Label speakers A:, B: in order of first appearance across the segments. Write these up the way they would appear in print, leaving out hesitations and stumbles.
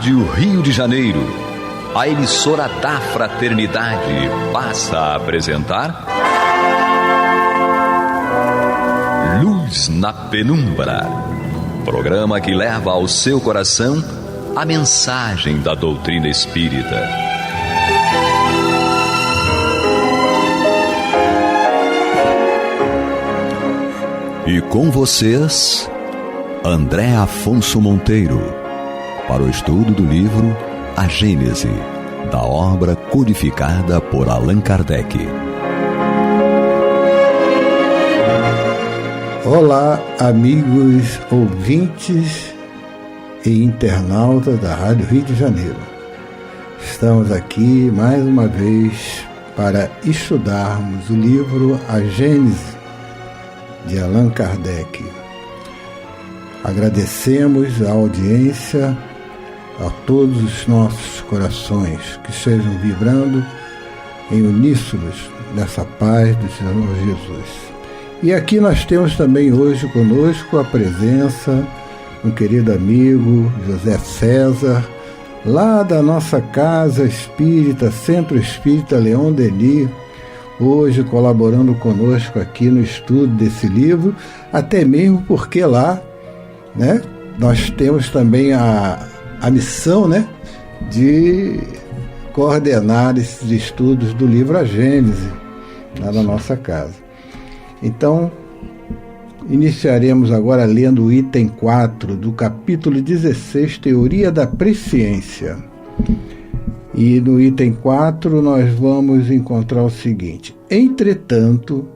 A: Rádio Rio de Janeiro, a emissora da fraternidade, passa a apresentar Luz na Penumbra, programa que leva ao seu coração a mensagem da doutrina espírita. E com vocês, André Afonso Monteiro, para o estudo do livro A Gênese, da obra codificada por Allan Kardec.
B: Olá, amigos ouvintes e internautas da Rádio Rio de Janeiro. Estamos aqui mais uma vez para estudarmos o livro A Gênese, de Allan Kardec. Agradecemos a audiência, a todos os nossos corações que estejam vibrando em uníssonos nessa paz do Senhor Jesus. E aqui nós temos também hoje conosco a presença do querido amigo José César, lá da nossa casa espírita, Centro Espírita Leon Denis, hoje colaborando conosco aqui no estudo desse livro, até mesmo porque lá, né, nós temos também a missão, né, de coordenar esses estudos do livro A Gênese, lá na nossa casa. Então, iniciaremos agora lendo o item 4 do capítulo 16, Teoria da Presciência. E no item 4 nós vamos encontrar o seguinte: entretanto,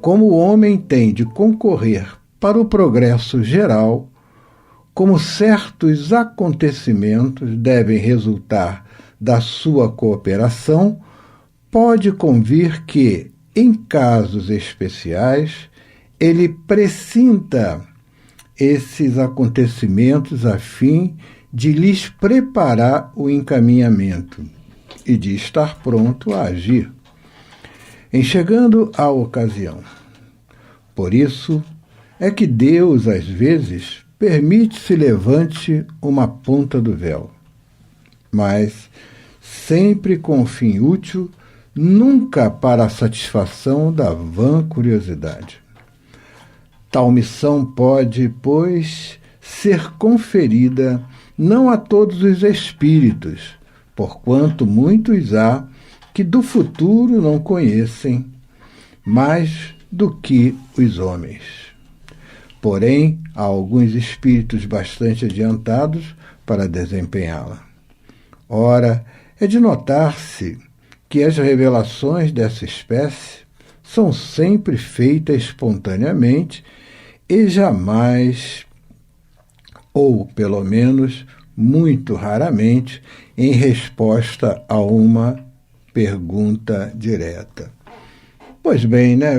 B: como o homem tem de concorrer para o progresso geral, como certos acontecimentos devem resultar da sua cooperação, pode convir que, em casos especiais, ele prescinda esses acontecimentos a fim de lhes preparar o encaminhamento e de estar pronto a agir, em chegando à ocasião. Por isso é que Deus, às vezes, permite-se levante uma ponta do véu, mas sempre com fim útil, nunca para a satisfação da vã curiosidade. Tal missão pode, pois, ser conferida não a todos os espíritos, porquanto muitos há que do futuro não conhecem mais do que os homens. Porém, há alguns espíritos bastante adiantados para desempenhá-la. Ora, é de notar-se que as revelações dessa espécie são sempre feitas espontaneamente e jamais, ou pelo menos muito raramente, em resposta a uma pergunta direta. Pois bem, né,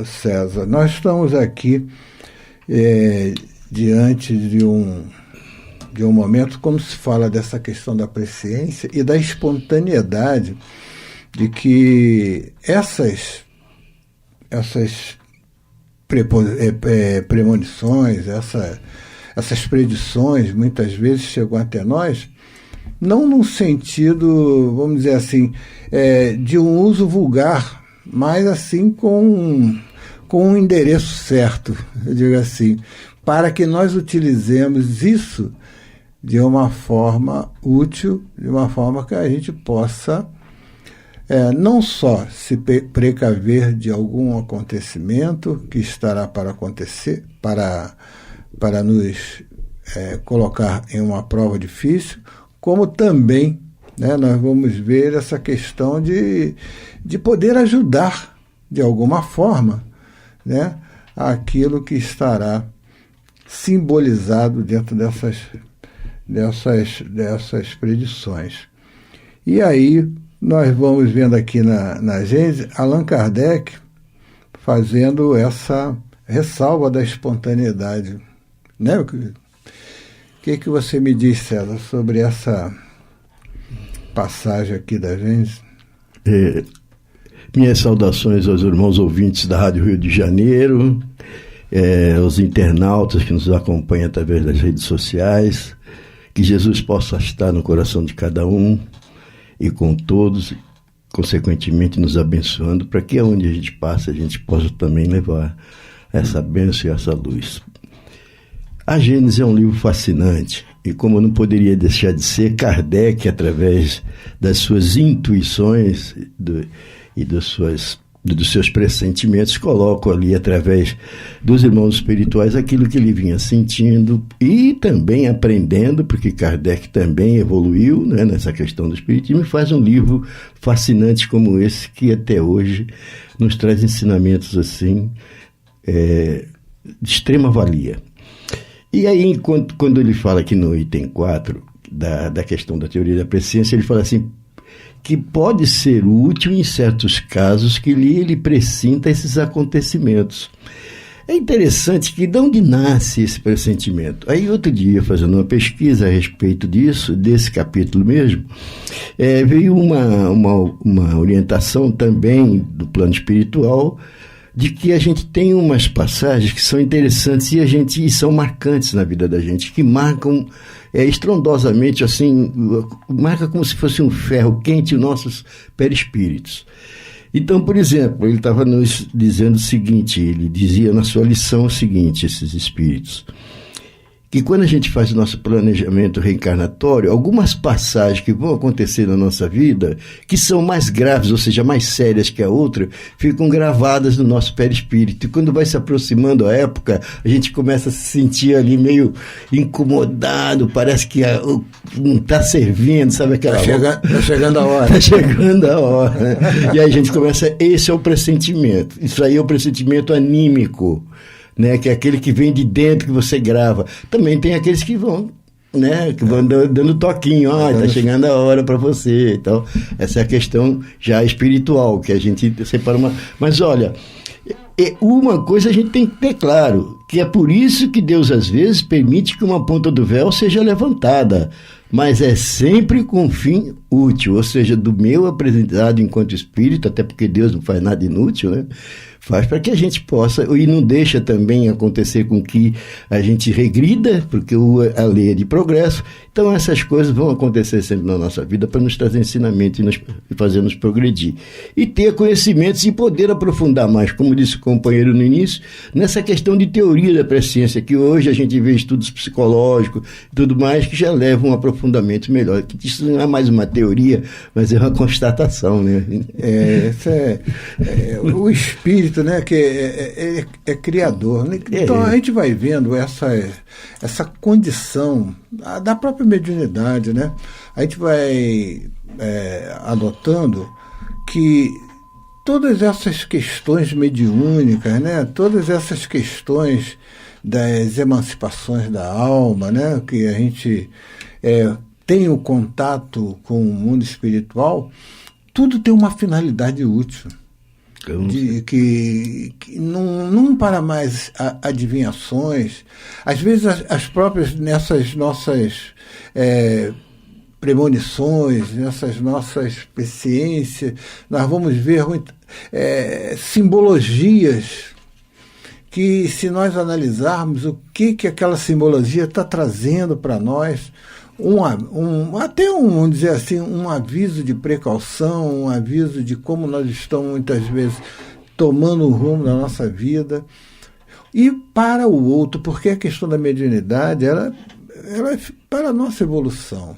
B: César, nós estamos aqui diante de um momento, como se fala dessa questão da presciência e da espontaneidade, de que essas premonições, essas predições, muitas vezes chegam até nós, não num sentido, vamos dizer assim, de um uso vulgar, mas assim com um endereço certo, eu digo assim, para que nós utilizemos isso de uma forma útil, de uma forma que a gente possa não só se precaver de algum acontecimento que estará para acontecer, para nos colocar em uma prova difícil, como também, né, nós vamos ver essa questão de poder ajudar de alguma forma, né, aquilo que estará simbolizado dentro dessas predições. E aí nós vamos vendo aqui na Gênese Allan Kardec fazendo essa ressalva da espontaneidade, né? O que você me diz, César, sobre essa passagem aqui da Gênese?
C: Minhas saudações aos irmãos ouvintes da Rádio Rio de Janeiro, os internautas que nos acompanham através das redes sociais. Que Jesus possa estar no coração de cada um e com todos, consequentemente nos abençoando, para que aonde a gente passa, a gente possa também levar essa bênção e essa luz. A Gênesis é um livro fascinante, e como não poderia deixar de ser, Kardec, através das suas intuições e dos seus pressentimentos, coloca ali, através dos irmãos espirituais, aquilo que ele vinha sentindo e também aprendendo, porque Kardec também evoluiu, né, nessa questão do espiritismo, e faz um livro fascinante como esse, que até hoje nos traz ensinamentos assim, de extrema valia. E aí, quando ele fala aqui no item 4, da questão da teoria da presciência, ele fala assim, que pode ser útil em certos casos que ele pressinta esses acontecimentos. É interessante que de onde nasce esse pressentimento? Aí, outro dia, fazendo uma pesquisa a respeito disso, desse capítulo mesmo, veio uma orientação também do plano espiritual, de que a gente tem umas passagens que são interessantes e são marcantes na vida da gente, que marcam estrondosamente, assim, marca como se fosse um ferro quente os nossos perispíritos. Então, por exemplo, ele estava nos dizendo o seguinte, ele dizia na sua lição o seguinte, esses espíritos, que quando a gente faz o nosso planejamento reencarnatório, algumas passagens que vão acontecer na nossa vida, que são mais graves, ou seja, mais sérias que a outra, ficam gravadas no nosso perispírito. E quando vai se aproximando a época, a gente começa a se sentir ali meio incomodado, parece que não está servindo, sabe aquela...
B: Está chegando a hora.
C: Está chegando a hora, né? E aí a gente começa, esse é o pressentimento. Isso aí é o pressentimento anímico, né, que é aquele que vem de dentro, que você grava. Também tem aqueles que vão, né, que vão dando toquinho, está chegando a hora para você. Então, essa é a questão já espiritual, que a gente separa uma... Mas olha, uma coisa a gente tem que ter claro, que é por isso que Deus às vezes permite que uma ponta do véu seja levantada, mas é sempre com fim útil, ou seja, do meu aprendizado enquanto espírito, até porque Deus não faz nada inútil, né? Faz para que a gente possa, e não deixa também acontecer com que a gente regrida, porque a lei é de progresso. Então essas coisas vão acontecer sempre na nossa vida para nos trazer ensinamento e fazer-nos progredir. E ter conhecimentos e poder aprofundar mais, como disse o companheiro no início, nessa questão de teoria da presciência, que hoje a gente vê estudos psicológicos e tudo mais, que já levam um aprofundamento melhor. Isso não é mais uma teoria, mas é uma constatação, né?
B: O espírito, né, que é criador, né? Então a gente vai vendo essa condição da própria mediunidade, né? A gente vai adotando que todas essas questões mediúnicas, né, todas essas questões das emancipações da alma, né, que a gente tem o contato com o mundo espiritual, tudo tem uma finalidade útil. Que não para mais adivinhações. Às vezes as próprias, nessas nossas premonições, nessas nossas presciências, nós vamos ver simbologias que, se nós analisarmos o que aquela simbologia está trazendo para nós, vamos dizer assim, um aviso de precaução, um aviso de como nós estamos muitas vezes tomando o rumo da nossa vida, e para o outro, porque a questão da mediunidade ela é para a nossa evolução,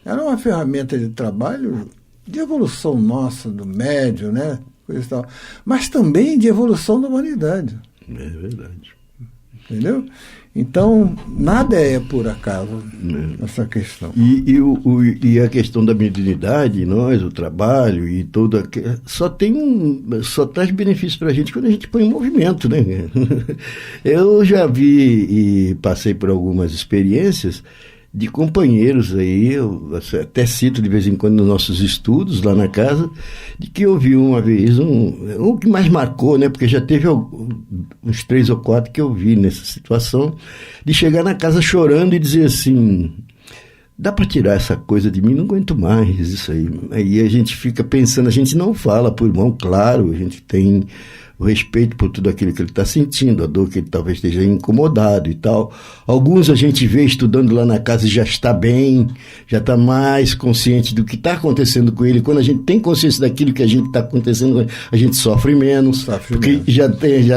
B: ela é uma ferramenta de trabalho, de evolução nossa, do médium, né? Coisa e tal, mas também de evolução da humanidade.
C: É verdade.
B: Entendeu? Então, nada é por acaso nessa questão.
C: E a questão da mediunidade, o trabalho e toda... Só traz benefícios para a gente quando a gente põe em movimento, né? Eu já vi e passei por algumas experiências de companheiros aí, eu até cito de vez em quando nos nossos estudos lá na casa, de que eu vi uma vez o que mais marcou, né, porque já teve uns 3 ou 4 que eu vi nessa situação, de chegar na casa chorando e dizer assim, dá para tirar essa coisa de mim, não aguento mais isso aí. Aí a gente fica pensando, a gente não fala por irmão, claro, a gente tem o respeito por tudo aquilo que ele está sentindo, a dor que ele talvez esteja incomodado e tal. Alguns a gente vê estudando lá na casa e já está bem, já está mais consciente do que está acontecendo com ele. Quando a gente tem consciência daquilo que a gente está acontecendo, a gente sofre menos, porque já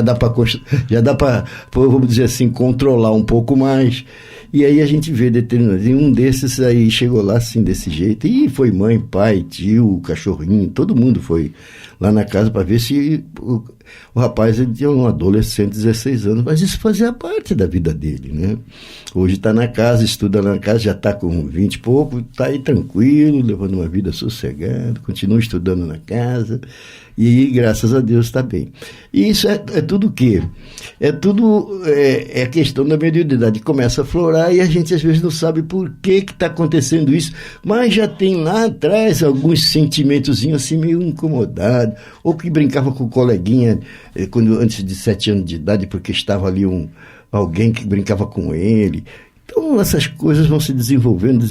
C: dá para, vamos dizer assim, controlar um pouco mais. E aí a gente vê determinado. E um desses aí chegou lá assim, desse jeito. E foi mãe, pai, tio, cachorrinho, todo mundo foi lá na casa para ver se o rapaz, ele tinha um adolescente de 16 anos, mas isso fazia parte da vida dele, né? Hoje está na casa, estuda lá na casa, já está com 20 e pouco, está aí tranquilo, levando uma vida sossegada, continua estudando na casa e, graças a Deus, está bem. E isso é tudo o quê? É tudo a questão da mediunidade, começa a florar e a gente às vezes não sabe por que está acontecendo isso, mas já tem lá atrás alguns sentimentozinhos assim meio incomodados, ou que brincava com o coleguinha antes de 7 anos de idade, porque estava ali alguém que brincava com ele. Então essas coisas vão se desenvolvendo,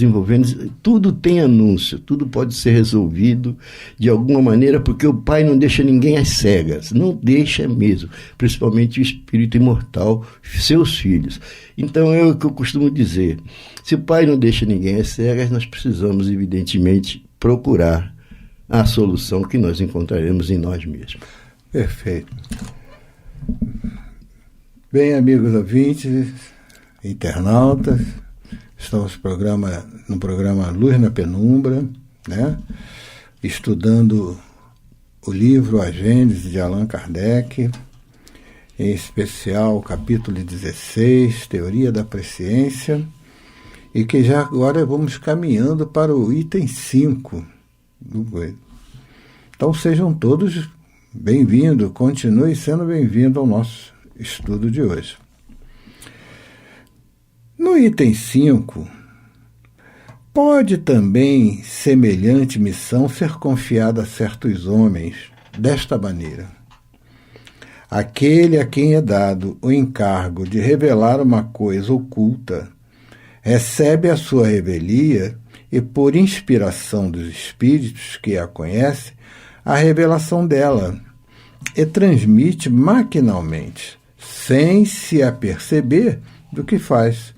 C: tudo tem anúncio, tudo pode ser resolvido de alguma maneira, porque o Pai não deixa ninguém às cegas, não deixa mesmo, principalmente o espírito imortal, seus filhos. Então é o que eu costumo dizer, se o Pai não deixa ninguém às cegas, nós precisamos evidentemente procurar a solução que nós encontraremos em nós mesmos.
B: Perfeito. Bem, amigos ouvintes, internautas, estamos no programa Luz na Penumbra, né? Estudando o livro A Gênese de Allan Kardec, em especial o capítulo 16, Teoria da Presciência, e que já agora vamos caminhando para o item 5 do coisa. Então sejam todos bem-vindos, continue sendo bem-vindo ao nosso estudo de hoje. No item 5, pode também semelhante missão ser confiada a certos homens desta maneira. Aquele a quem é dado o encargo de revelar uma coisa oculta, recebe a sua revelia e, por inspiração dos espíritos que a conhecem, a revelação dela, e transmite maquinalmente, sem se aperceber do que faz.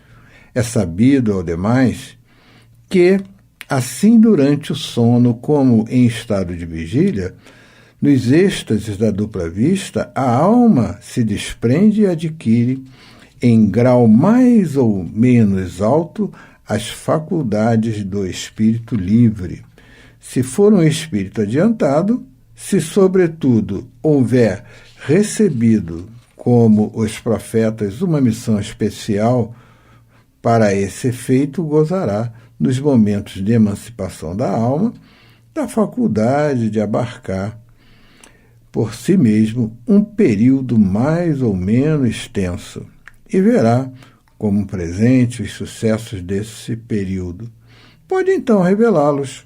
B: É sabido ao demais que, assim durante o sono como em estado de vigília, nos êxtases da dupla vista, a alma se desprende e adquire, em grau mais ou menos alto, as faculdades do espírito livre. Se for um espírito adiantado, se sobretudo houver recebido, como os profetas, uma missão especial para esse efeito, gozará, nos momentos de emancipação da alma, da faculdade de abarcar por si mesmo um período mais ou menos extenso e verá como presente os sucessos desse período. Pode então revelá-los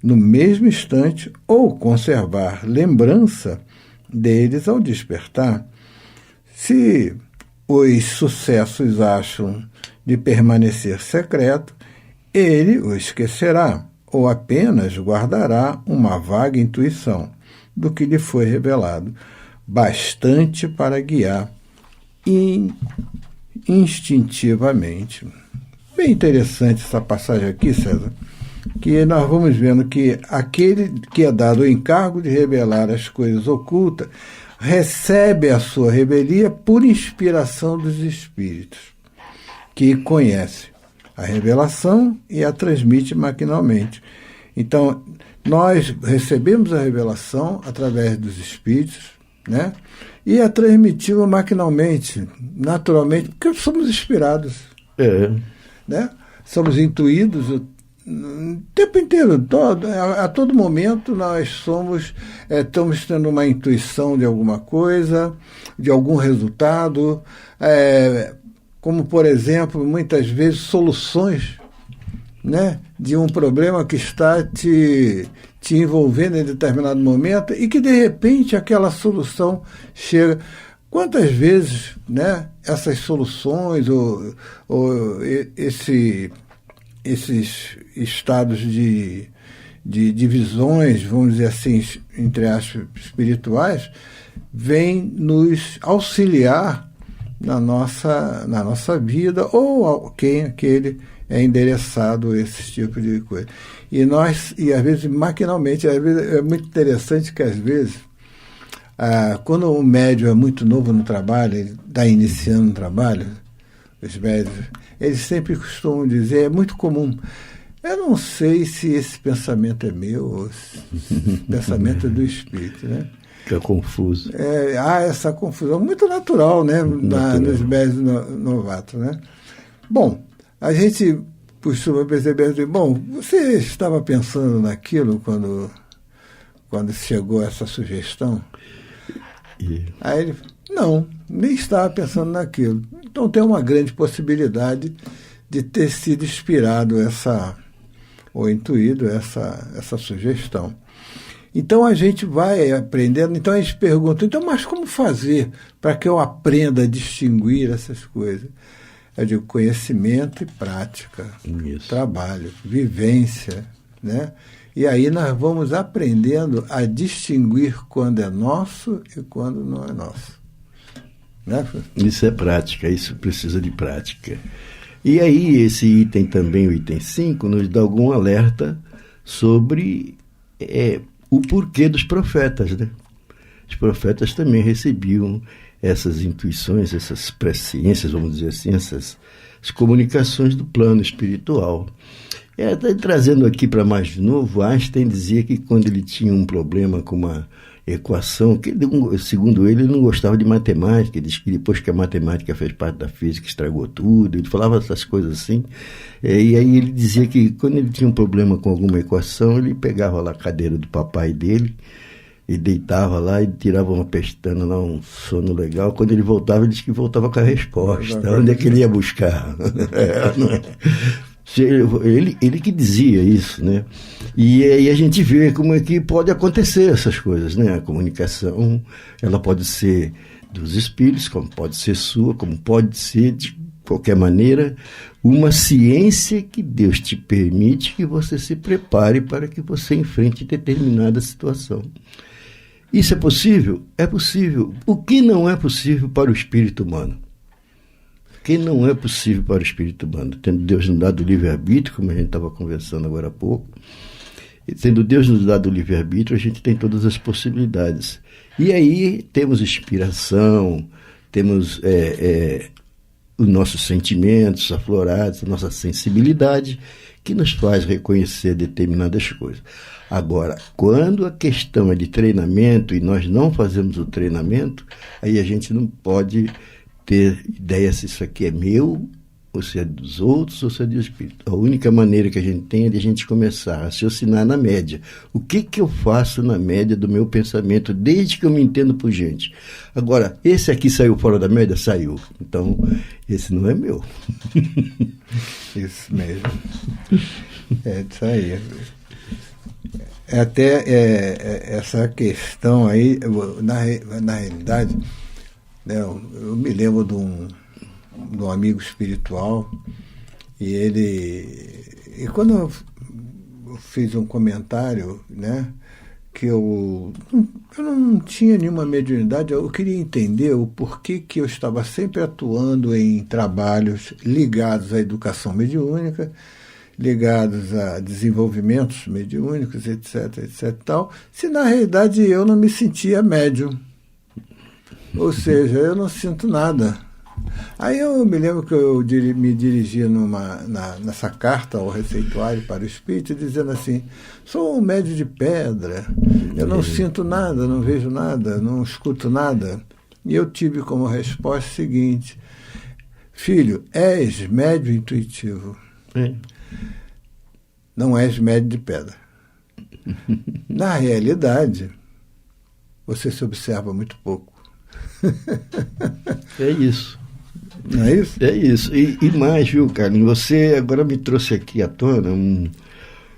B: no mesmo instante ou conservar lembrança deles ao despertar. Se os sucessos acham de permanecer secreto, ele o esquecerá ou apenas guardará uma vaga intuição do que lhe foi revelado, bastante para guiar instintivamente. Bem interessante essa passagem aqui, César, que nós vamos vendo que aquele que é dado o encargo de revelar as coisas ocultas recebe a sua revelia por inspiração dos espíritos, que conhece a revelação e a transmite maquinalmente. Então, nós recebemos a revelação através dos espíritos, né? E a transmitimos maquinalmente, naturalmente, porque somos inspirados. Né? Somos intuídos o tempo inteiro, a todo momento nós estamos tendo uma intuição de alguma coisa, de algum resultado, como, por exemplo, muitas vezes soluções, né, de um problema que está te envolvendo em determinado momento e que, de repente, aquela solução chega. Quantas vezes, né, essas soluções ou esses estados de divisões, vamos dizer assim, entre aspas, espirituais, vêm nos auxiliar na nossa vida, ou aquele é endereçado a esse tipo de coisa. E às vezes, maquinalmente, às vezes, é muito interessante que, às vezes, quando o médium é muito novo no trabalho, ele está iniciando no trabalho, os médios, eles sempre costumam dizer, é muito comum, eu não sei se esse pensamento é meu ou se esse pensamento é do espírito, né?
C: Fica confuso.
B: Há essa confusão muito natural, né? Nos médios novatos, né? Bom, a gente costuma perceber assim, bom, você estava pensando naquilo quando chegou essa sugestão? Aí ele, não, nem estava pensando naquilo. Então tem uma grande possibilidade de ter sido inspirado ou intuído essa sugestão. Então a gente vai aprendendo, então a gente pergunta, então, mas como fazer para que eu aprenda a distinguir essas coisas? Eu digo conhecimento e prática, trabalho, vivência, né? E aí nós vamos aprendendo a distinguir quando é nosso e quando não é nosso. Né?
C: Isso é prática, isso precisa de prática. E aí esse item também, o item 5, nos dá algum alerta sobre o porquê dos profetas, né? Os profetas também recebiam essas intuições, essas presciências, vamos dizer assim, essas comunicações do plano espiritual. Trazendo aqui para mais novo, Einstein dizia que quando ele tinha um problema com uma equação, que segundo ele não gostava de matemática, ele disse que depois que a matemática fez parte da física, estragou tudo, ele falava essas coisas assim, e aí ele dizia que quando ele tinha um problema com alguma equação, ele pegava lá a cadeira do papai dele, e deitava lá e tirava uma pestana lá, um sono legal. Quando ele voltava, ele disse que voltava com a resposta. Onde é que ele ia buscar? Ele que dizia isso, né? E aí a gente vê como é que pode acontecer essas coisas, né? A comunicação, ela pode ser dos espíritos, como pode ser sua, como pode ser, de qualquer maneira, uma ciência que Deus te permite que você se prepare para que você enfrente determinada situação. Isso é possível? É possível. O que não é possível para o espírito humano? O que não é possível para o espírito humano? Tendo Deus nos dado o livre-arbítrio, como a gente estava conversando agora há pouco, e tendo Deus nos dado o livre-arbítrio, a gente tem todas as possibilidades. E aí temos inspiração, temos os nossos sentimentos aflorados, a nossa sensibilidade, que nos faz reconhecer determinadas coisas. Agora, quando a questão é de treinamento e nós não fazemos o treinamento, aí a gente não pode ter ideia se isso aqui é meu, ou se é dos outros, ou se é do espírito. A única maneira que a gente tem é de a gente começar a raciocinar na média. O que eu faço na média do meu pensamento, desde que eu me entendo por gente? Agora, esse aqui saiu fora da média? Saiu. Então, esse não é meu.
B: Isso mesmo. Isso aí. Até essa questão aí, na realidade, né, eu me lembro de um amigo espiritual, e quando eu fiz um comentário, né, que eu não tinha nenhuma mediunidade, eu queria entender o porquê que eu estava sempre atuando em trabalhos ligados à educação mediúnica, ligados a desenvolvimentos mediúnicos, etc, etc, tal, se na realidade eu não me sentia médium. Ou seja, eu não sinto nada. Aí eu me lembro que eu me dirigia nessa carta ao receituário para o espírito, dizendo assim, sou um médium de pedra, eu não sinto nada, não vejo nada, não escuto nada. E eu tive como resposta o seguinte, filho, és médium intuitivo. Não és médium de pedra. Na realidade, você se observa muito pouco.
C: É isso.
B: Não é isso?
C: É isso. E mais, viu, Carlinhos? Você agora me trouxe aqui à tona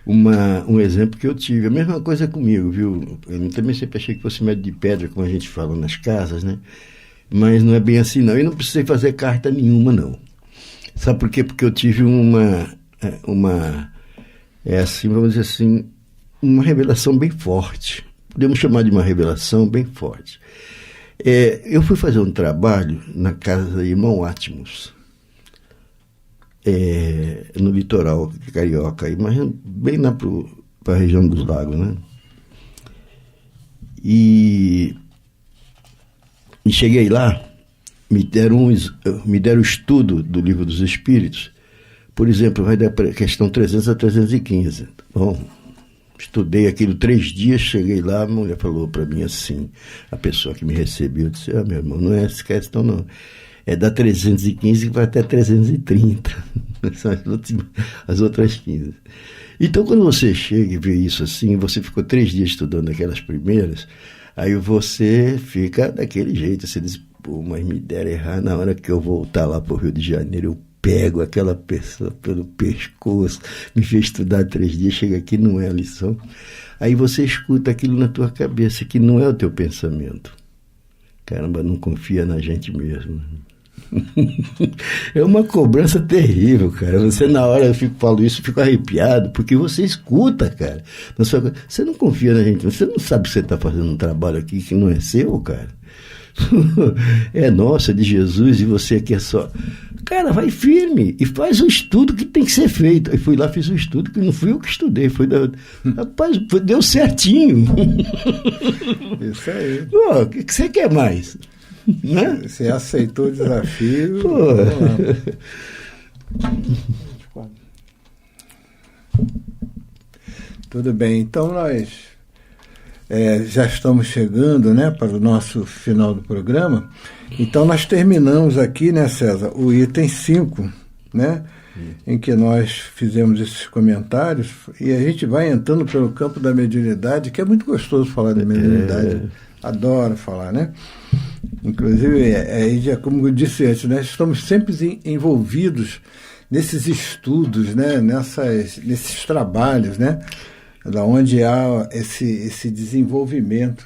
C: um exemplo que eu tive. A mesma coisa comigo, viu? Eu também sempre achei que fosse médium de pedra, como a gente fala nas casas, né? Mas não é bem assim, não. Eu não precisei fazer carta nenhuma, não. Sabe por quê? Porque eu tive uma assim, vamos dizer assim, uma revelação bem forte. Podemos chamar de uma revelação bem forte. Eu fui fazer um trabalho na casa do irmão Atmos, no litoral carioca, mas bem lá para a região dos lagos, né? E cheguei lá, me deram o estudo do Livro dos Espíritos. Por exemplo, vai dar a questão 300 a 315. Bom, estudei aquilo 3 dias, cheguei lá, a mulher falou para mim assim, a pessoa que me recebeu, eu disse, meu irmão, não é essa questão não, é da 315 que vai até 330, são as outras 15. Então, quando você chega e vê isso assim, você ficou 3 dias estudando aquelas primeiras, aí você fica daquele jeito, você diz, pô, mas me deram errar, na hora que eu voltar lá para o Rio de Janeiro, eu pego aquela pessoa pelo pescoço, me fez estudar 3 dias, chega aqui, não é a lição. Aí você escuta aquilo na tua cabeça, que não é o teu pensamento. Caramba, não confia na gente mesmo. É uma cobrança terrível, cara. Você, na hora, eu falo isso, fico arrepiado, porque você escuta, cara. Você não confia na gente, você não sabe que você está fazendo um trabalho aqui que não é seu, cara. É nosso, é de Jesus, e você aqui é só... Cara, vai firme e faz o estudo que tem que ser feito. Aí fui lá, fiz o estudo, que não fui eu que estudei, rapaz, deu certinho.
B: Isso aí.
C: Pô, o que você quer mais? Né?
B: Você aceitou o desafio.
C: Pô.
B: Tudo bem, então nós já estamos chegando, né, para o nosso final do programa. Então nós terminamos aqui, né, César, o item 5, né, em que nós fizemos esses comentários, e a gente vai entrando pelo campo da mediunidade, que é muito gostoso falar da mediunidade. Adoro falar, né? Inclusive, como eu disse antes, né, estamos sempre envolvidos nesses estudos, né, nesses trabalhos, né, da onde há esse desenvolvimento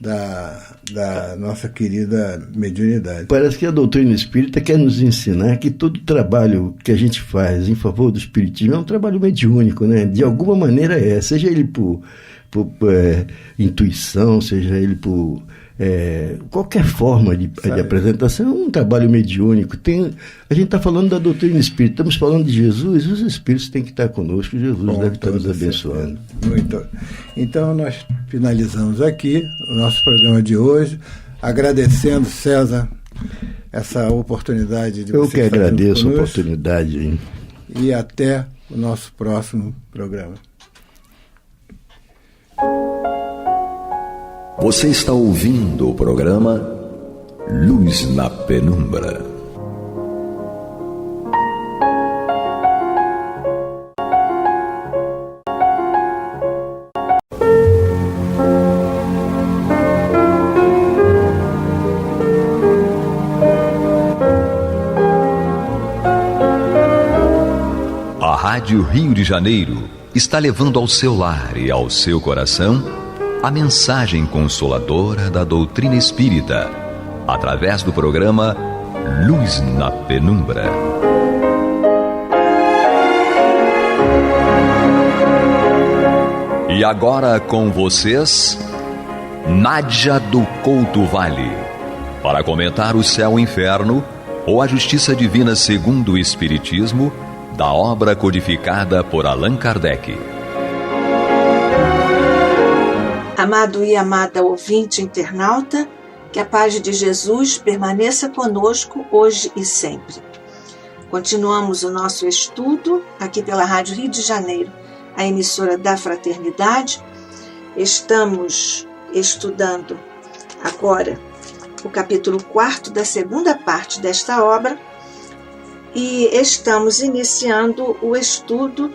B: da nossa querida mediunidade.
C: Parece que a doutrina espírita quer nos ensinar que todo trabalho que a gente faz em favor do espiritismo é um trabalho mediúnico, né? De alguma maneira seja ele por intuição, seja ele por qualquer forma de apresentação, é um trabalho mediúnico. A gente está falando da doutrina espírita, estamos falando de Jesus, os espíritos têm que estar conosco, Jesus deve estar nos abençoando.
B: Muito. Então nós finalizamos aqui o nosso programa de hoje, agradecendo, César, essa oportunidade de você.
C: Eu que agradeço a oportunidade.
B: E até o nosso próximo programa.
A: Você está ouvindo o programa Luz na Penumbra. A Rádio Rio de Janeiro está levando ao seu lar e ao seu coração a mensagem consoladora da doutrina espírita, através do programa Luz na Penumbra. E agora com vocês, Nádia do Couto Vale, para comentar o céu e inferno ou a justiça divina segundo o Espiritismo, da obra codificada por Allan Kardec.
D: Amado e amada ouvinte internauta, que a paz de Jesus permaneça conosco hoje e sempre. Continuamos o nosso estudo aqui pela Rádio Rio de Janeiro, a emissora da Fraternidade. Estamos estudando agora o capítulo 4 da segunda parte desta obra e estamos iniciando o estudo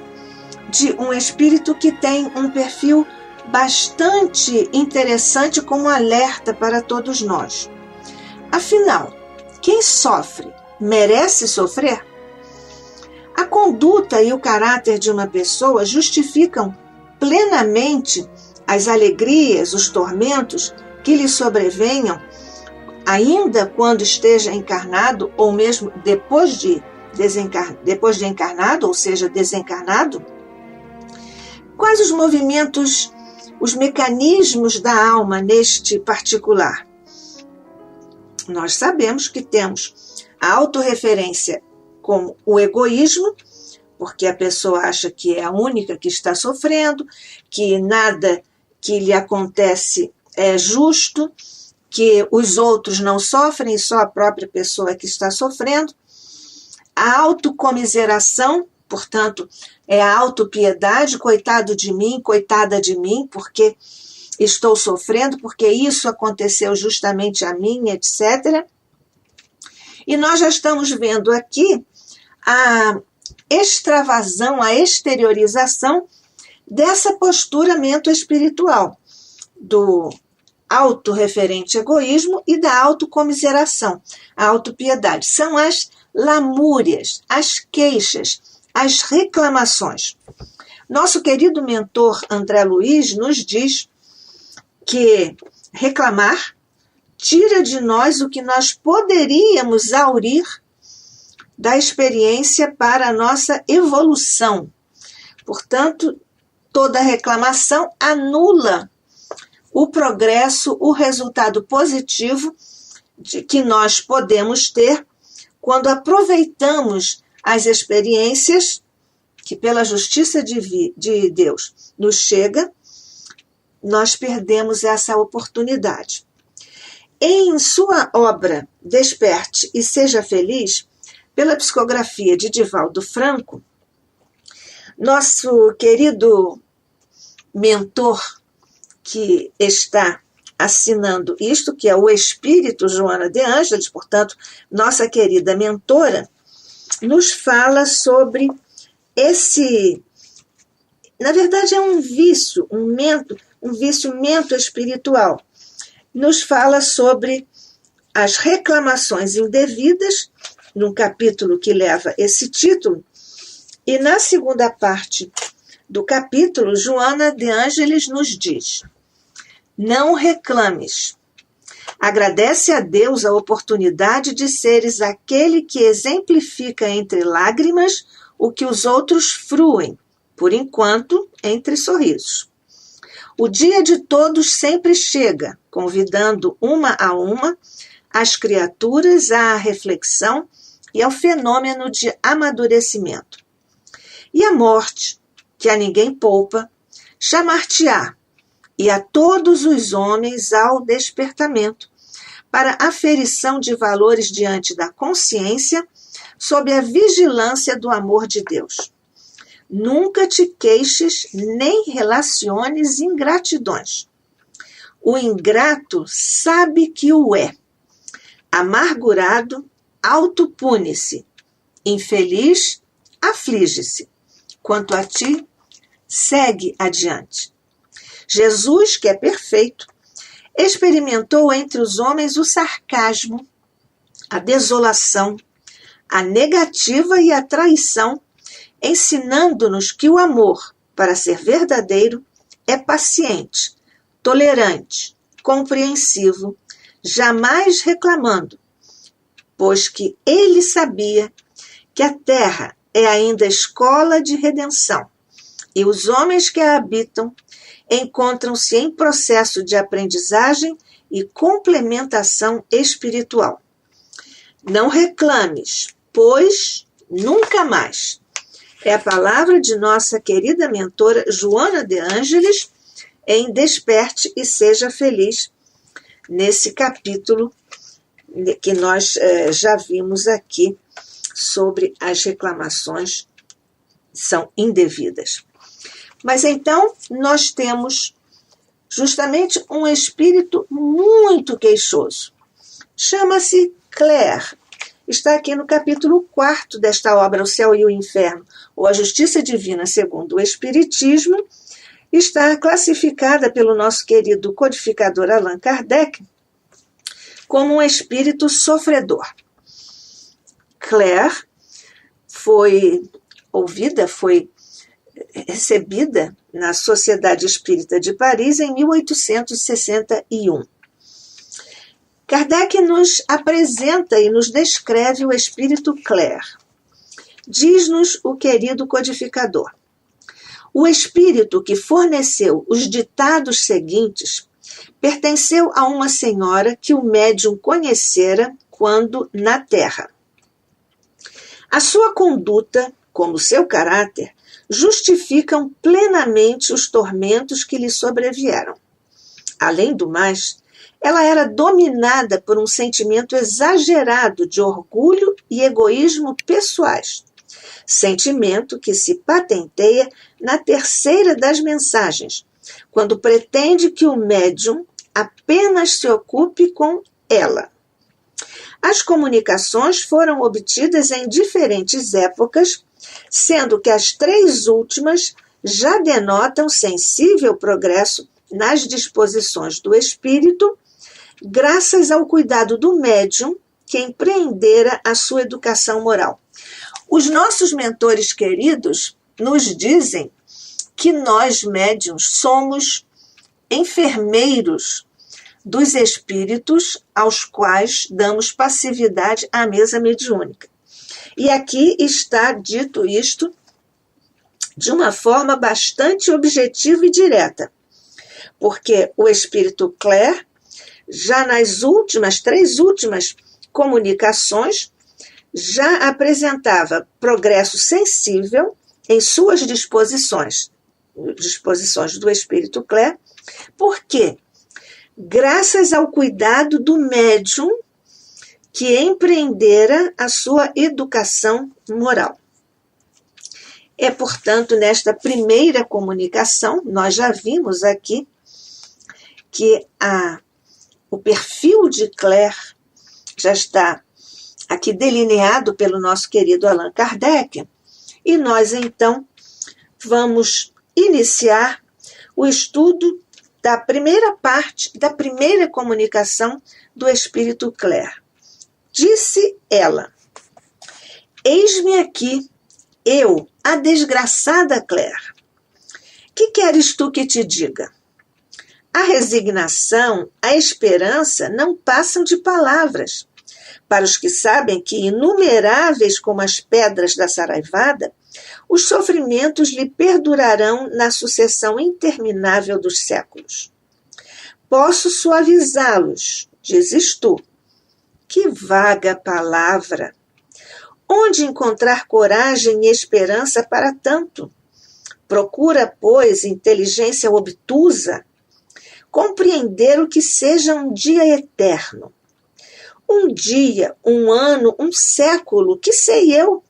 D: de um espírito que tem um perfil bastante interessante como alerta para todos nós. Afinal, quem sofre merece sofrer? A conduta e o caráter de uma pessoa justificam plenamente as alegrias, os tormentos que lhe sobrevenham, ainda quando esteja encarnado ou mesmo depois de depois de encarnado, ou seja, desencarnado, quais os movimentos, os mecanismos da alma neste particular? Nós sabemos que temos a autorreferência como o egoísmo, porque a pessoa acha que é a única que está sofrendo, que nada que lhe acontece é justo, que os outros não sofrem, só a própria pessoa que está sofrendo. A autocomiseração, portanto, é a autopiedade, coitado de mim, coitada de mim, porque estou sofrendo, porque isso aconteceu justamente a mim, etc. E nós já estamos vendo aqui a extravasão, a exteriorização dessa posturamento espiritual, do autorreferente egoísmo e da autocomiseração, a autopiedade. São as lamúrias, as queixas, as reclamações. Nosso querido mentor André Luiz nos diz que reclamar tira de nós o que nós poderíamos aurir da experiência para a nossa evolução. Portanto, toda reclamação anula o progresso, o resultado positivo que nós podemos ter quando aproveitamos as experiências que, pela justiça de Deus, nos chega, nós perdemos essa oportunidade. Em sua obra Desperte e Seja Feliz, pela psicografia de Divaldo Franco, nosso querido mentor que está assinando isto, que é o Espírito Joana de Ângeles, portanto, nossa querida mentora, nos fala sobre esse, na verdade é um vício, um vício-mento espiritual. Nos fala sobre as reclamações indevidas, num capítulo que leva esse título, e na segunda parte do capítulo, Joana de Ângeles nos diz: não reclames. Agradece a Deus a oportunidade de seres aquele que exemplifica entre lágrimas o que os outros fruem, por enquanto, entre sorrisos. O dia de todos sempre chega, convidando uma a uma as criaturas à reflexão e ao fenômeno de amadurecimento. E a morte, que a ninguém poupa, chamar-te-á, e a todos os homens ao despertamento, para aferição de valores diante da consciência, sob a vigilância do amor de Deus. Nunca te queixes nem relaciones ingratidões. O ingrato sabe que o é. Amargurado, autopune-se. Infeliz, aflige-se. Quanto a ti, segue adiante. Jesus, que é perfeito, experimentou entre os homens o sarcasmo, a desolação, a negativa e a traição, ensinando-nos que o amor, para ser verdadeiro, é paciente, tolerante, compreensivo, jamais reclamando, pois que ele sabia que a terra é ainda escola de redenção e os homens que a habitam encontram-se em processo de aprendizagem e complementação espiritual. Não reclames, pois nunca mais. É a palavra de nossa querida mentora Joana de Ângeles em Desperte e Seja Feliz, nesse capítulo que nós já vimos aqui sobre as reclamações são indevidas. Mas então nós temos justamente um espírito muito queixoso. Chama-se Claire. Está aqui no capítulo 4 desta obra, O Céu e o Inferno, ou A Justiça Divina segundo o Espiritismo. Está classificada pelo nosso querido codificador Allan Kardec como um espírito sofredor. Claire foi recebida na Sociedade Espírita de Paris em 1861. Kardec nos apresenta e nos descreve o espírito Claire. Diz-nos o querido codificador: o espírito que forneceu os ditados seguintes pertenceu a uma senhora que o médium conhecera quando na Terra. A sua conduta, como seu caráter, justificam plenamente os tormentos que lhe sobrevieram. Além do mais, ela era dominada por um sentimento exagerado de orgulho e egoísmo pessoais, sentimento que se patenteia na terceira das mensagens, quando pretende que o médium apenas se ocupe com ela. As comunicações foram obtidas em diferentes épocas, sendo que as 3 últimas já denotam sensível progresso nas disposições do espírito, graças ao cuidado do médium que empreendera a sua educação moral. Os nossos mentores queridos nos dizem que nós, médiuns, somos enfermeiros dos espíritos aos quais damos passividade à mesa mediúnica. E aqui está dito isto de uma forma bastante objetiva e direta, porque o espírito Clare, já nas 3 últimas comunicações, já apresentava progresso sensível em suas disposições do espírito Clare, porque, graças ao cuidado do médium que empreendera a sua educação moral. É, portanto, nesta primeira comunicação, nós já vimos aqui que o perfil de Clare já está aqui delineado pelo nosso querido Allan Kardec, e nós, então, vamos iniciar o estudo da primeira parte da primeira comunicação do espírito Clare. Disse ela: eis-me aqui, eu, a desgraçada Clare. Que queres tu que te diga? A resignação, a esperança não passam de palavras. Para os que sabem que, inumeráveis como as pedras da saraivada, os sofrimentos lhe perdurarão na sucessão interminável dos séculos. Posso suavizá-los, dizes tu. Que vaga palavra! Onde encontrar coragem e esperança para tanto? Procura, pois, inteligência obtusa, compreender o que seja um dia eterno. Um dia, um ano, um século, que sei eu?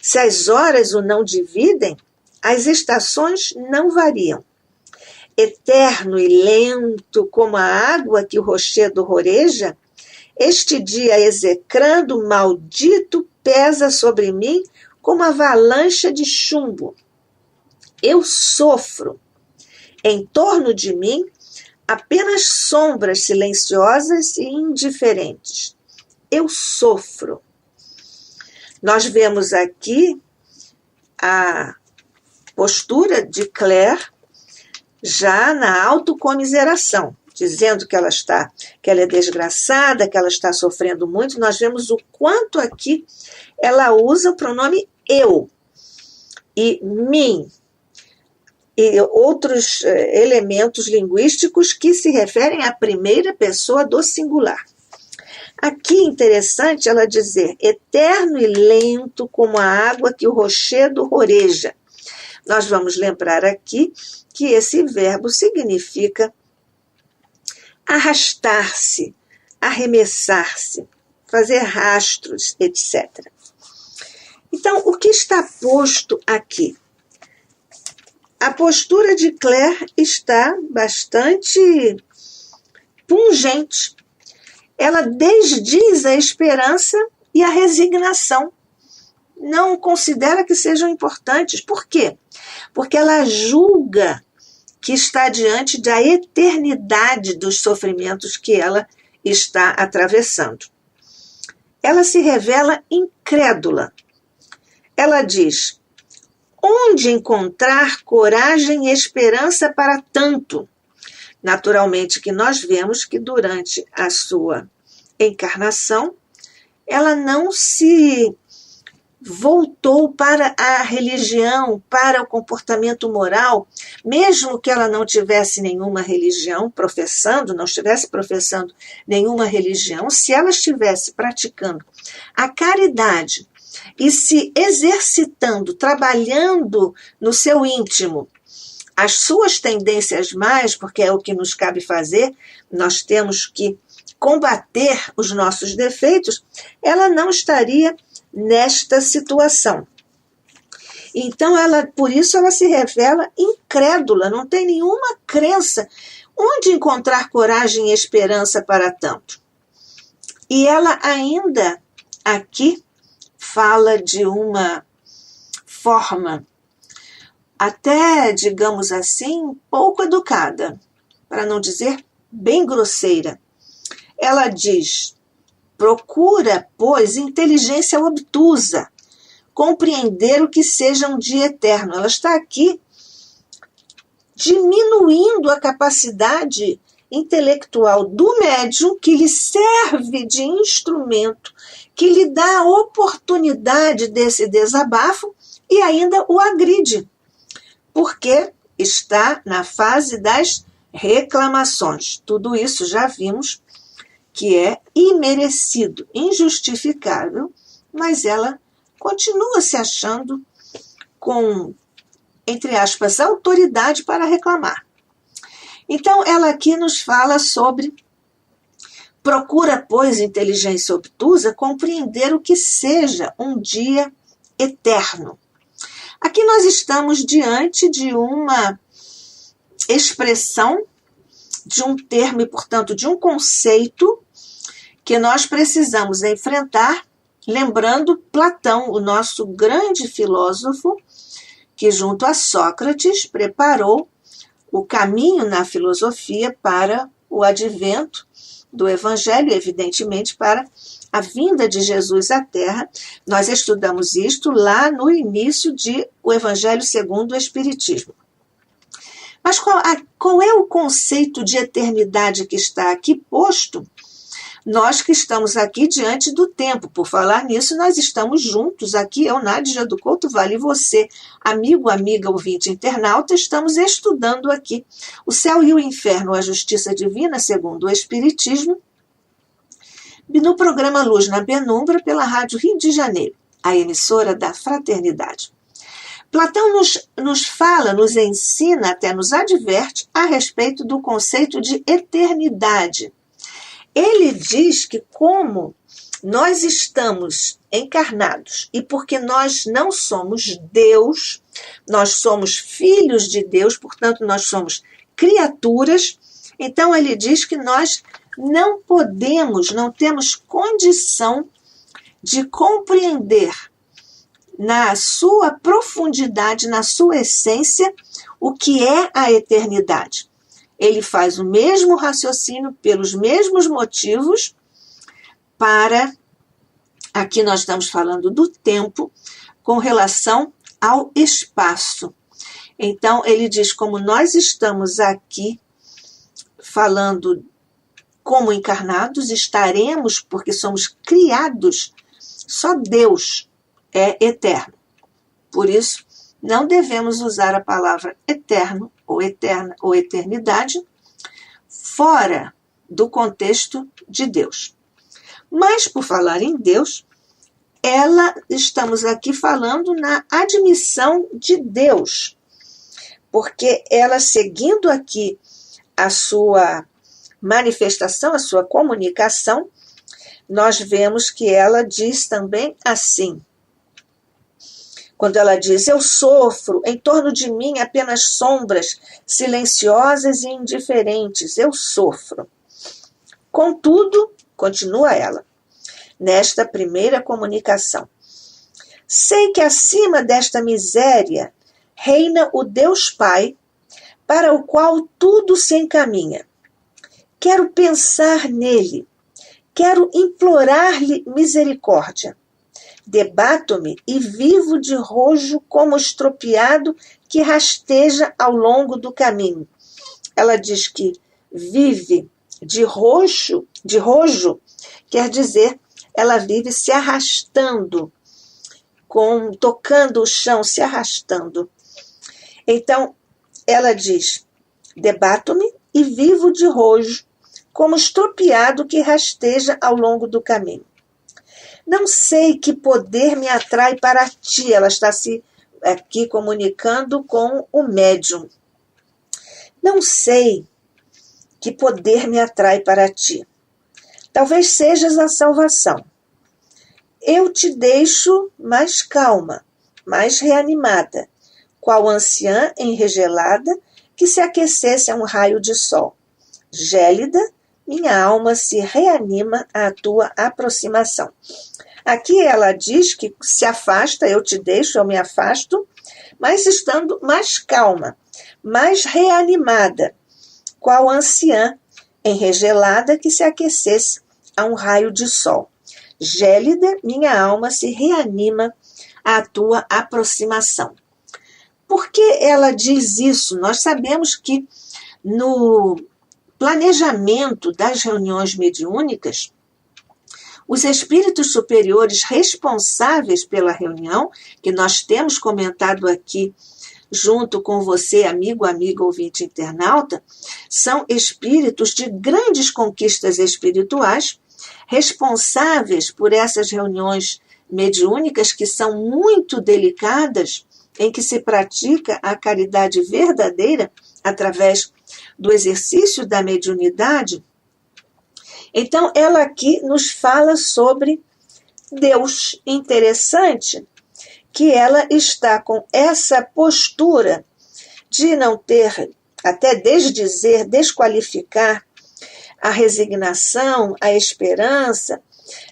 D: Se as horas o não dividem, as estações não variam. Eterno e lento como a água que o rochedo roreja, este dia execrando maldito pesa sobre mim como avalanche de chumbo. Eu sofro. Em torno de mim, apenas sombras silenciosas e indiferentes. Eu sofro. Nós vemos aqui a postura de Clare já na autocomiseração, dizendo que ela é desgraçada, que ela está sofrendo muito. Nós vemos o quanto aqui ela usa o pronome eu e mim e outros elementos linguísticos que se referem à primeira pessoa do singular. Aqui interessante ela dizer eterno e lento como a água que o rochedo roreja. Nós vamos lembrar aqui que esse verbo significa arrastar-se, arremessar-se, fazer rastros, etc. Então, o que está posto aqui? A postura de Clare está bastante pungente. Ela desdiz a esperança e a resignação. Não considera que sejam importantes. Por quê? Porque ela julga que está diante da eternidade dos sofrimentos que ela está atravessando. Ela se revela incrédula. Ela diz: onde encontrar coragem e esperança para tanto? Naturalmente que nós vemos que durante a sua encarnação, ela não se voltou para a religião, para o comportamento moral, mesmo que ela não tivesse nenhuma religião não estivesse professando nenhuma religião, se ela estivesse praticando a caridade e se exercitando, trabalhando no seu íntimo, as suas tendências mais, porque é o que nos cabe fazer, nós temos que combater os nossos defeitos, ela não estaria nesta situação. Então, por isso ela se revela incrédula, não tem nenhuma crença. Onde encontrar coragem e esperança para tanto? E ela ainda aqui fala de uma forma até, digamos assim, pouco educada, para não dizer bem grosseira. Ela diz: procura, pois, inteligência obtusa, compreender o que seja um dia eterno. Ela está aqui diminuindo a capacidade intelectual do médium, que lhe serve de instrumento, que lhe dá a oportunidade desse desabafo e ainda o agride, porque está na fase das reclamações. Tudo isso já vimos que é imerecido, injustificável, mas ela continua se achando com, entre aspas, autoridade para reclamar. Então, ela aqui nos fala sobre: procura, pois, inteligência obtusa, compreender o que seja um dia eterno. Aqui nós estamos diante de uma expressão, de um termo e, portanto, de um conceito que nós precisamos enfrentar, lembrando Platão, o nosso grande filósofo, que junto a Sócrates preparou o caminho na filosofia para o advento do Evangelho, evidentemente para a vinda de Jesus à Terra. Nós estudamos isto lá no início de O Evangelho segundo o Espiritismo. Mas qual é o conceito de eternidade que está aqui posto? Nós que estamos aqui diante do tempo. Por falar nisso, nós estamos juntos aqui, eu, Nádia do Couto Vale, e você, amigo, amiga, ouvinte, internauta, estamos estudando aqui O Céu e o Inferno, a Justiça Divina, segundo o Espiritismo, no programa Luz na Penumbra, pela Rádio Rio de Janeiro, a emissora da Fraternidade. Platão nos fala, nos ensina, até nos adverte a respeito do conceito de eternidade. Ele diz que, como nós estamos encarnados e porque nós não somos Deus, nós somos filhos de Deus, portanto nós somos criaturas, então ele diz que nós não podemos, não temos condição de compreender na sua profundidade, na sua essência, o que é a eternidade. Ele faz o mesmo raciocínio pelos mesmos motivos para, aqui nós estamos falando do tempo, com relação ao espaço. Então, ele diz, como nós estamos aqui falando como encarnados, estaremos, porque somos criados, só Deus é eterno. Por isso, não devemos usar a palavra eterno, ou eterna, ou eternidade, fora do contexto de Deus. Mas, por falar em Deus, estamos aqui falando na admissão de Deus, porque ela, seguindo aqui a sua manifestação, a sua comunicação, nós vemos que ela diz também assim, quando ela diz, eu sofro, em torno de mim apenas sombras silenciosas e indiferentes, eu sofro. Contudo, continua ela, nesta primeira comunicação, sei que acima desta miséria reina o Deus Pai, para o qual tudo se encaminha. Quero pensar nele, quero implorar-lhe misericórdia. Debato-me e vivo de rojo como estropiado que rasteja ao longo do caminho. Ela diz que vive de rojo, quer dizer, ela vive se arrastando tocando o chão, se arrastando. Então, ela diz: debato-me e vivo de rojo, como estropiado que rasteja ao longo do caminho. Não sei que poder me atrai para ti. Ela está se aqui comunicando com o médium. Não sei que poder me atrai para ti. Talvez sejas a salvação. Eu te deixo mais calma, mais reanimada, qual anciã enregelada que se aquecesse a um raio de sol. Gélida, minha alma se reanima à tua aproximação. Aqui ela diz que se afasta, eu te deixo, eu me afasto, mas estando mais calma, mais reanimada, qual anciã enregelada que se aquecesse a um raio de sol. Gélida, minha alma se reanima à tua aproximação. Por que ela diz isso? Nós sabemos que no planejamento das reuniões mediúnicas, os espíritos superiores responsáveis pela reunião, que nós temos comentado aqui junto com você, amigo, amiga, ouvinte, internauta, são espíritos de grandes conquistas espirituais, responsáveis por essas reuniões mediúnicas que são muito delicadas, em que se pratica a caridade verdadeira através do exercício da mediunidade. Então, ela aqui nos fala sobre Deus. Interessante que ela está com essa postura de não ter, até desdizer, desqualificar a resignação, a esperança,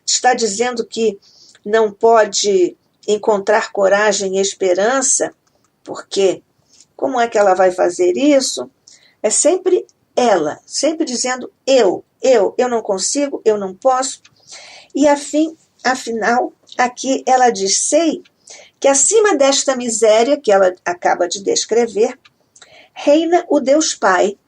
D: está dizendo que não pode encontrar coragem e esperança, porque como é que ela vai fazer isso? É sempre ela, sempre dizendo eu não consigo, eu não posso. E afinal, aqui ela diz: sei que acima desta miséria que ela acaba de descrever, reina o Deus Pai,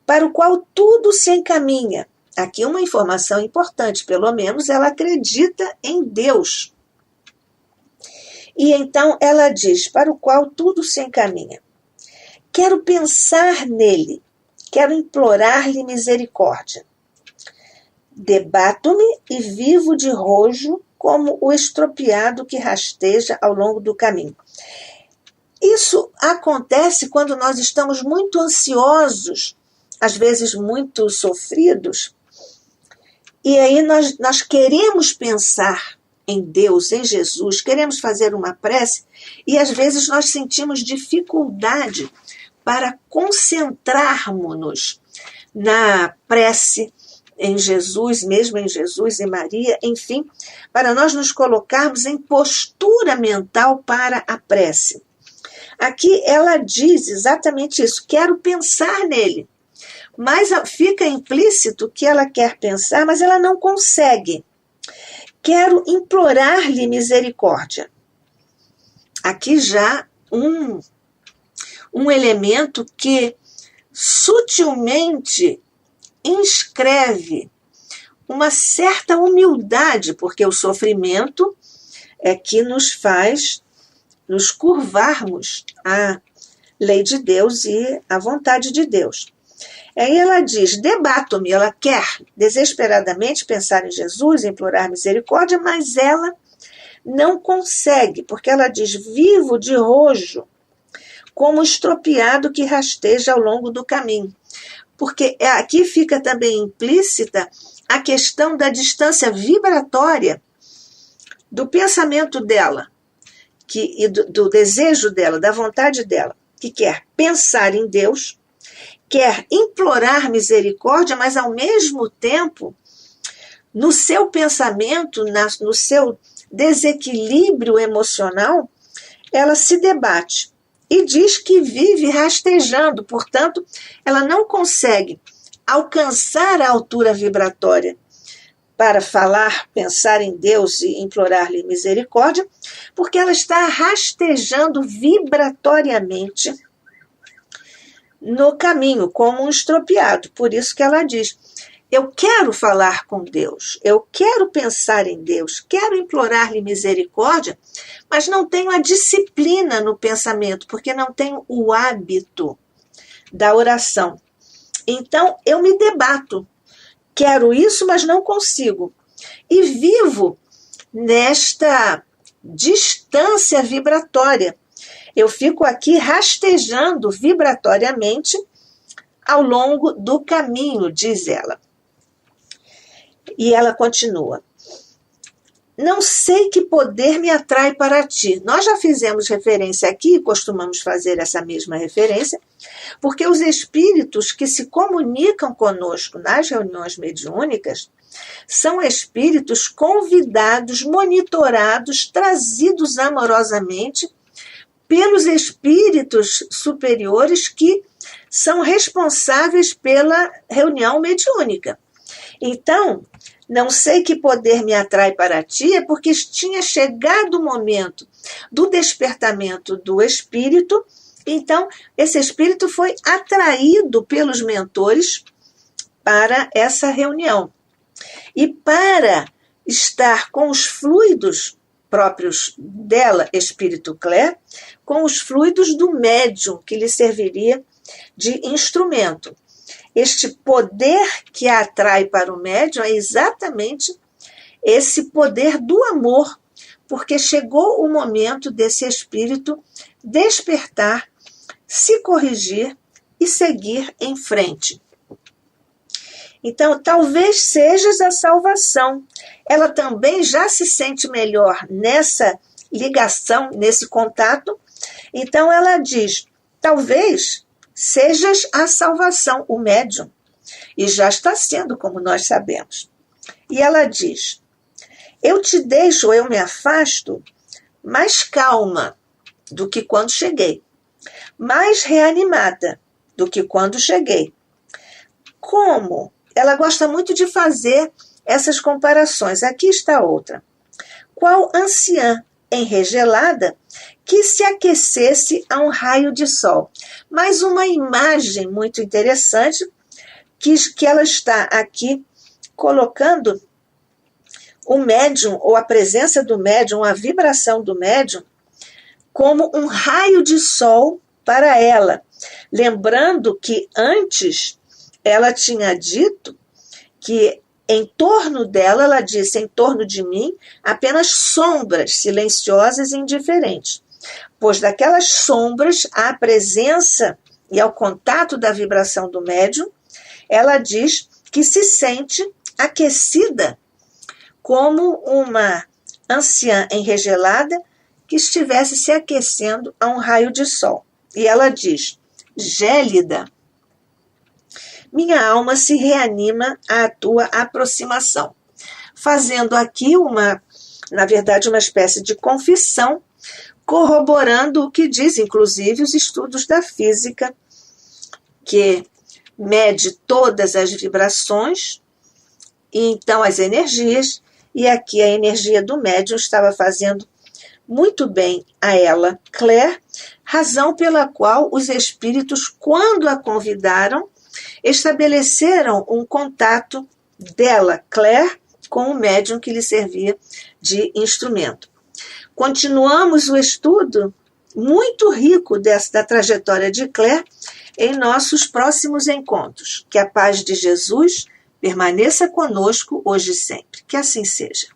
D: para o qual tudo se encaminha. Aqui uma informação importante, pelo menos ela acredita em Deus. E então ela diz: para o qual tudo se encaminha. Quero pensar nele, quero implorar-lhe misericórdia. Debato-me e vivo de rojo como o estropiado que rasteja ao longo do caminho. Isso acontece quando nós estamos muito ansiosos, às vezes muito sofridos, e aí nós queremos pensar em Deus, em Jesus, queremos fazer uma prece, e às vezes nós sentimos dificuldade para concentrarmos-nos na prece em Jesus, mesmo em Jesus e Maria, enfim, para nós nos colocarmos em postura mental para a prece. Aqui ela diz exatamente isso: quero pensar nele. Mas fica implícito que ela quer pensar, mas ela não consegue. Quero implorar-lhe misericórdia. Aqui já um elemento que sutilmente inscreve uma certa humildade, porque o sofrimento é que nos faz nos curvarmos à lei de Deus e à vontade de Deus. Aí ela diz: debato-me, ela quer desesperadamente pensar em Jesus, implorar misericórdia, mas ela não consegue, porque ela diz: vivo de rojo, como estropiado que rasteja ao longo do caminho. Porque aqui fica também implícita a questão da distância vibratória do pensamento dela, e do desejo dela, da vontade dela, que quer pensar em Deus, quer implorar misericórdia, mas ao mesmo tempo, no seu pensamento, no seu desequilíbrio emocional, ela se debate e diz que vive rastejando, portanto, ela não consegue alcançar a altura vibratória para falar, pensar em Deus e implorar-lhe misericórdia, porque ela está rastejando vibratoriamente no caminho, como um estropiado. Por isso que ela diz: eu quero falar com Deus, eu quero pensar em Deus, quero implorar-lhe misericórdia, mas não tenho a disciplina no pensamento, porque não tenho o hábito da oração. Então, eu me debato. Quero isso, mas não consigo. E vivo nesta distância vibratória. Eu fico aqui rastejando vibratoriamente ao longo do caminho, diz ela. E ela continua. Não sei que poder me atrai para ti. Nós já fizemos referência aqui, costumamos fazer essa mesma referência, porque os espíritos que se comunicam conosco nas reuniões mediúnicas são espíritos convidados, monitorados, trazidos amorosamente pelos espíritos superiores que são responsáveis pela reunião mediúnica. Então, não sei que poder me atrai para ti, é porque tinha chegado o momento do despertamento do espírito. Então, esse espírito foi atraído pelos mentores para essa reunião. E para estar com os fluidos próprios dela, espírito Claire, com os fluidos do médium, que lhe serviria de instrumento. Este poder que a atrai para o médium é exatamente esse poder do amor, porque chegou o momento desse espírito despertar, se corrigir e seguir em frente. Então, talvez sejas a salvação. Ela também já se sente melhor nessa ligação, nesse contato. Então, ela diz, talvez sejas a salvação, o médium. E já está sendo, como nós sabemos. E ela diz, eu te deixo, eu me afasto, mais calma do que quando cheguei, mais reanimada do que quando cheguei. Como? Ela gosta muito de fazer essas comparações. Aqui está outra. Qual anciã enregelada que se aquecesse a um raio de sol? Mais uma imagem muito interessante que ela está aqui colocando o médium, ou a presença do médium, a vibração do médium, como um raio de sol para ela. Lembrando que antes ela tinha dito que em torno dela, ela disse, em torno de mim, apenas sombras silenciosas e indiferentes. Pois daquelas sombras, à presença e ao contato da vibração do médium, ela diz que se sente aquecida como uma anciã enregelada que estivesse se aquecendo a um raio de sol. E ela diz, gélida, minha alma se reanima à tua aproximação. Fazendo aqui na verdade, uma espécie de confissão, corroborando o que diz, inclusive, os estudos da física, que mede todas as vibrações, e então as energias, e aqui a energia do médium estava fazendo muito bem a ela, Claire, razão pela qual os espíritos, quando a convidaram, estabeleceram um contato dela, Claire, com o médium que lhe servia de instrumento. Continuamos o estudo muito rico da trajetória de Claire em nossos próximos encontros. Que a paz de Jesus permaneça conosco hoje e sempre. Que assim seja.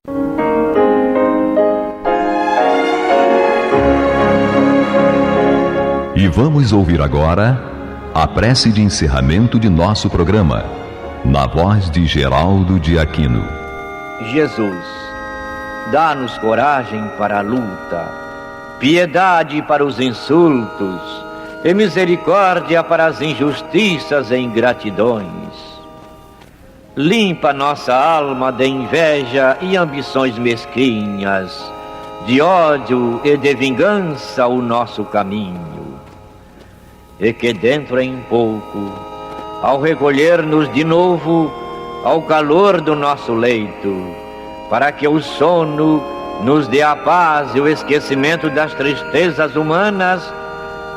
A: E vamos ouvir agora a prece de encerramento de nosso programa, na voz de Geraldo de Aquino.
E: Jesus, dá-nos coragem para a luta, piedade para os insultos e misericórdia para as injustiças e ingratidões. Limpa nossa alma de inveja e ambições mesquinhas, de ódio e de vingança o nosso caminho. E que dentro em pouco, ao recolher-nos de novo ao calor do nosso leito, para que o sono nos dê a paz e o esquecimento das tristezas humanas,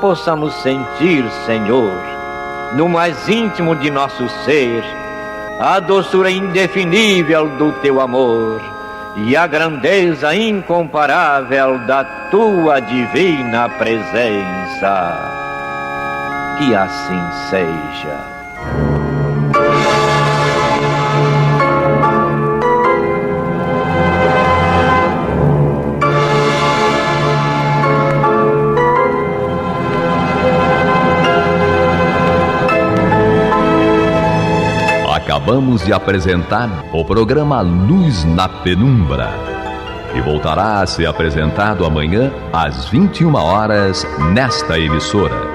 E: possamos sentir, Senhor, no mais íntimo de nosso ser, a doçura indefinível do teu amor e a grandeza incomparável da tua divina presença. Que assim seja.
A: Acabamos de apresentar o programa Luz na Penumbra, que voltará a ser apresentado amanhã às 21 horas nesta emissora.